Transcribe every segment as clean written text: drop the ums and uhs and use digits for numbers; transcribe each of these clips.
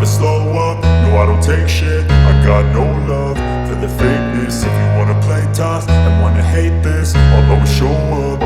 slow up, no I don't take shit. I got no love for the fakeness. If you wanna play tough and wanna hate this, I'll always show up.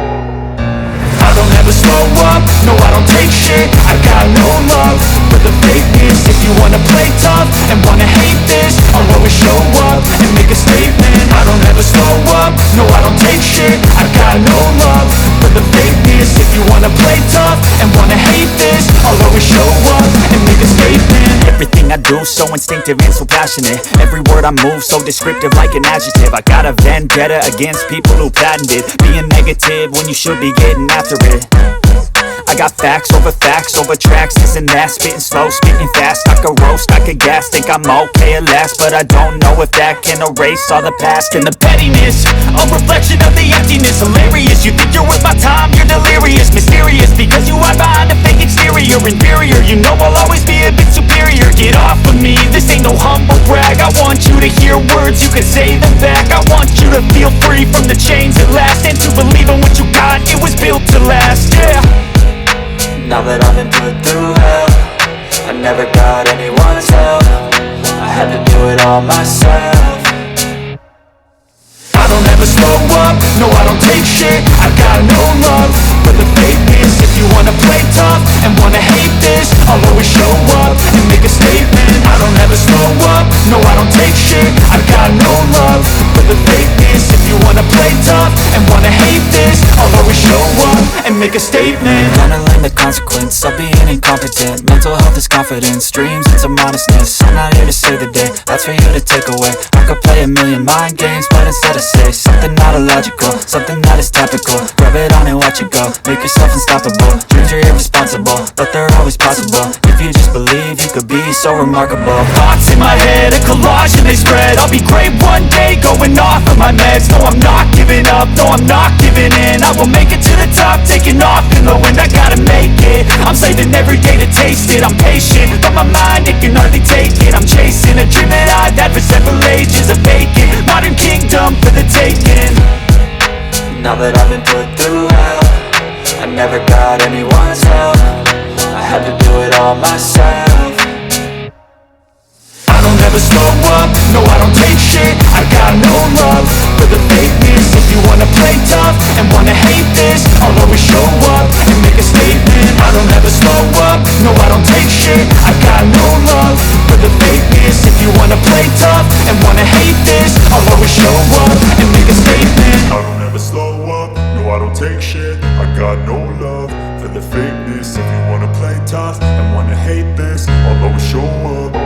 I don't ever slow up, no I don't take shit. I got no love for the fakeness. If you wanna play tough and wanna hate this, I'll always show up and make a statement. I don't ever slow up, no I don't take shit. I got no love for the fakeness. If you wanna play tough and wanna hate this, I'll always show up and make a statement. Everything I do so instinctive and so passionate. Every word I move so descriptive like an adjective. I got a vendetta against people who patented being negative when you should be getting after it. I got facts over tracks, this and that. Spitting slow, spitting fast, I could roast, I could gas. Think I'm okay at last, but I don't know if that can erase all the past. And the pettiness, a reflection of the emptiness. Hilarious, you think you're worth my time, you're delirious. Mysterious, because you hide behind a fake exterior. Inferior, you know I'll always be a bit superior. Get off of me, this ain't no humble brag. I want you to hear words, you can say them back. I want you to feel free from the chains at last, and to believe in what you got, it was built to last, yeah. Now that I've been put through hell, I never got anyone's help. I had to do it all myself. I don't ever slow up, no I don't take shit. I got no love for the fakeness. If you wanna play tough and wanna hate this, I'll always show up and make a statement. I don't ever slow up, no I don't take shit. I got no love for the fakeness. If you wanna play tough and wanna hate this, I'll always show up and make a statement. Gonna learn the consequence of being incompetent. Mental health is confidence, dreams into modestness. I'm not here to save the day, that's for you to take away. I could play a million mind games, but instead I say something not illogical, something that is topical. Rub it on and watch it go, make yourself unstoppable. Dreams are irresponsible, but they're always possible. If you just believe, you could be so remarkable. Thoughts in my head, a collage and they spread. I'll be great one day, going off of my meds. No I'm not giving up, no I'm not giving in. I will make it to the top, taking off in the wind. I gotta make it, I'm saving every day to taste it. I'm patient, but my mind, it can hardly take it. I'm chasing a dream that I've had for several ages. A vacant, modern kingdom for the taking. Now that I've been put through hell, I never got anyone's help. I had to do it all myself. I don't ever slow up, no I don't take shit. I got no love for the fakeness. If you wanna play tough and wanna hate this, I'll always show up and make a statement. I don't ever slow up, no I don't take shit. I got no love for the fakeness. If you wanna play tough and wanna hate this, I'll always show up and make a statement. I don't ever slow up, no I don't take shit. I got no love for the fakeness. If you wanna play tough and wanna hate this, I'll always show up.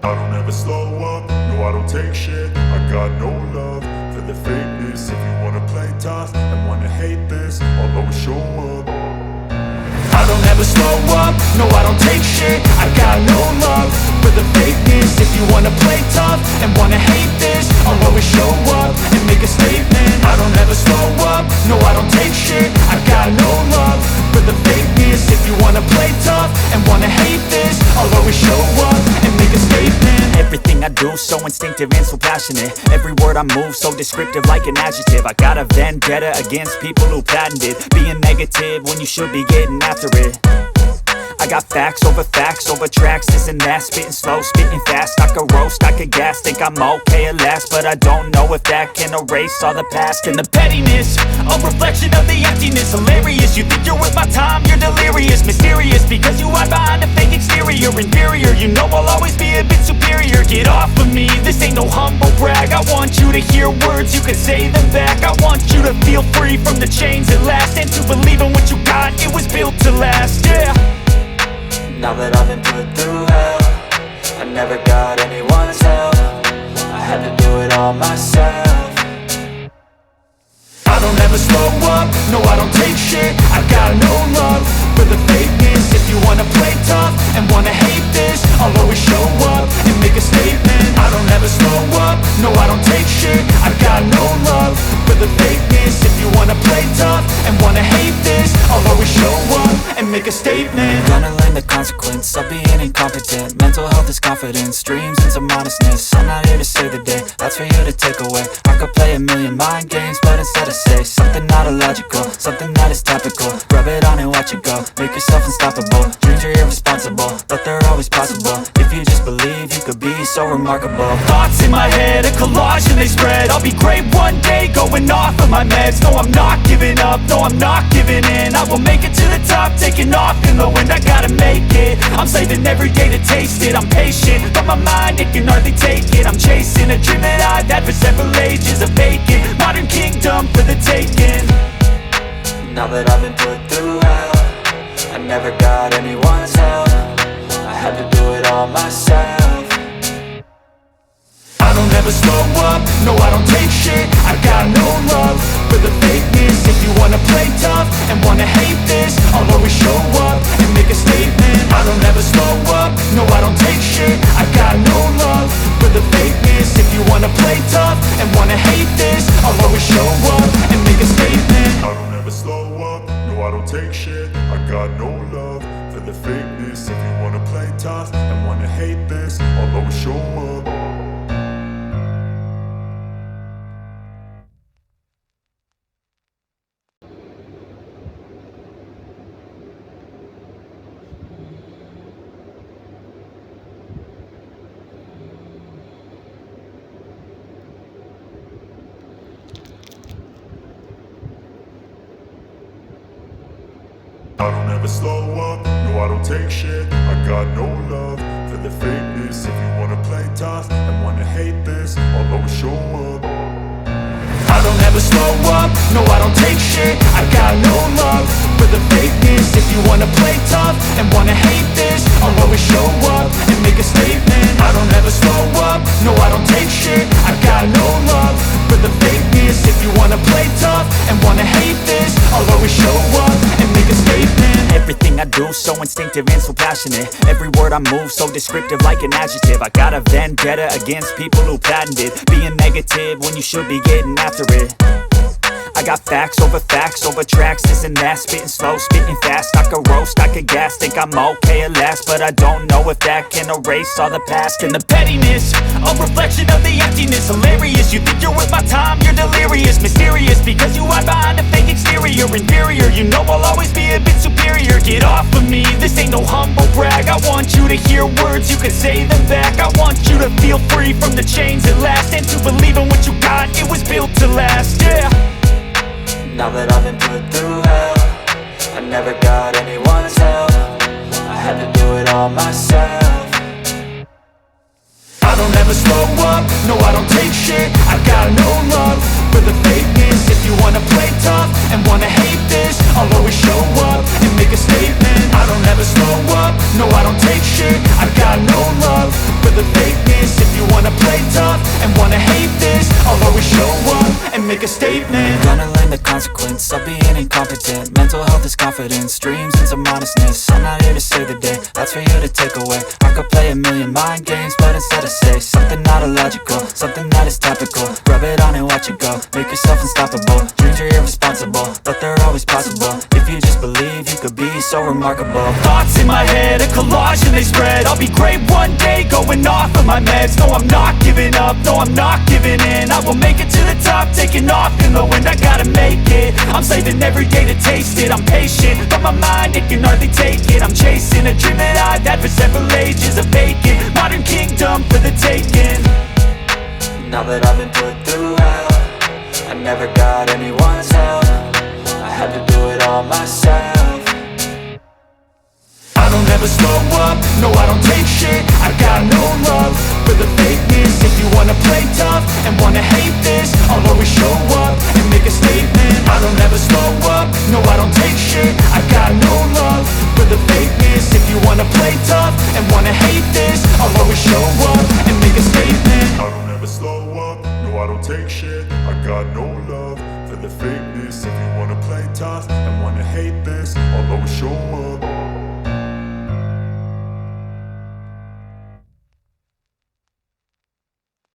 I don't ever slow up, no I don't take shit. I got no love for the fakeness. If you wanna play tough and wanna hate this, I'll always show up. I don't ever slow up, no I don't take shit. I got no love for the fakeness. If you wanna play tough and wanna hate this, I'll always show up and make a statement. I don't ever slow up, no I don't take shit. I got no love for the fakeness. If you wanna play tough and wanna hate this, I'll always show up and make a statement. Everything I do so instinctive and so passionate. Every word I move so descriptive like an adjective. I got a vendetta against people who patented being negative when you should be getting after it. I got facts over tracks, this and that. Spitting slow, spitting fast, I could roast, I could gas. Think I'm okay at last, but I don't know if that can erase all the past. And the pettiness, a reflection of the emptiness. Hilarious, you think you're worth my time, you're delirious. Mysterious, because you hide behind a fake exterior. Inferior, you know I'll always be a bit superior. Get off of me, this ain't no humble brag. I want you to hear words, you can say them back. I want you you to feel free from the chains at last, and to believe in what you got, it was built to last, yeah. Now that I've been put through hell, I never got anyone's help, I had to do it all myself. I don't ever slow up, no I don't take shit, I got no love for the fakeness. If you wanna play tough and wanna hate this, I'll always show up and make a statement. I don't ever slow up, no I don't take shit, I got no love for the fakeness. If you wanna play tough and wanna hate this, I'll always show up and make a statement. Gonna learn the consequence of being incompetent. Mental health is confidence, dreams into modestness. I'm not here to save the day, that's for you to take away. I could play a million mind games, but instead I say something not illogical, something that is topical. Rub it on and watch it go, make yourself unstoppable. Dreams are irresponsible, but they're always possible. If you just believe, you could be so remarkable. Thoughts in my head, a collage and they spread. I'll be great one day, going off of my meds. No, I'm not giving up, no, I'm not giving in. I will make it to the top, taking off in the wind. I gotta make it, I'm saving every day to taste it. I'm patient, but my mind, it can hardly take it. I'm chasing a dream that I've had for several ages. A vacant, modern kingdom for the taking. Now that I've been put through hell, I never got anyone's help, I had to do it all myself. I don't ever slow up, no I don't take shit, I got no love for the fakeness. If you wanna play tough and wanna hate this, I'll always show up and make a statement. I don't ever slow up, no I don't take shit, I got no love for the fakeness. If you wanna play tough and wanna hate this, I'll always show up and make a statement. I don't ever slow up, no I don't take shit, I got no love for the fakeness. If you wanna play tough and wanna hate this, I'll always show up. I don't ever slow up, no I don't take shit, I got no love for the fakeness. If you wanna play tough and wanna hate this, I'll always show up. I don't ever slow up, no I don't take shit, I got no love for the fakeness. If you wanna play tough and wanna hate this, I'll always show up and make a statement. I don't ever slow up, no I don't take shit, I got no love for the fakeness. If you wanna play tough and wanna hate this, I'll always show up and make a statement. Everything I do so instinctive and so passionate, every word I move so descriptive like an adjective. I got a vendetta against people who patented being negative when you should be getting after it. I got facts over tracks, this and that. Spitting slow, spitting fast, I could roast, I could gas. Think I'm okay at last, but I don't know if that can erase all the past. And the pettiness, a reflection of the emptiness. Hilarious, you think you're worth my time, you're delirious. Mysterious, because you hide behind a fake exterior. Inferior, you know I'll always be a bit superior. Get off of me, this ain't no humble brag. I want you to hear words, you can say them back. I want you to feel free from the chains at last, and to believe in what you got, it was built to last, yeah. Now that I've been put through hell, I never got anyone's help, I had to do it all myself. I don't ever slow up, no I don't take shit, I got no love for the fakeness. If you wanna play tough and wanna hate this, I'll always show up and make a statement. I don't ever slow up, no I don't take shit, I got no love for the fakeness. If you wanna play tough and wanna hate this, I'll always show up and make a statement. Gonna learn the consequence of being incompetent. Mental health is confidence, dreams into modestness. I'm not here to save the day, that's for you to take away. I could play a million mind games, but instead I say something not illogical, something that is topical. Rub it on and watch it go, make yourself unstoppable. Dreams are irresponsible, but they're always possible. If you just believe, you could be so remarkable. Thoughts in my head, a collage and they spread. I'll be great one day, going off of my meds. No, I'm not giving up, no, I'm not giving in. I will make it to the top, taking off in the wind. I gotta make it, I'm saving every day to taste it. I'm patient, but my mind, it can hardly take it. I'm chasing a dream that I've had for several ages. A vacant, modern kingdom for the taking. Now that I've been put through hell, I never got anyone's help, I had to do it all myself. I don't ever slow up, no I don't take shit, I got no love for the fakeness. If you wanna play tough and wanna hate this, I'll always show up and make a statement. I don't take shit. I got no love for the fakeness. If you wanna play tough and wanna hate this, I'll always show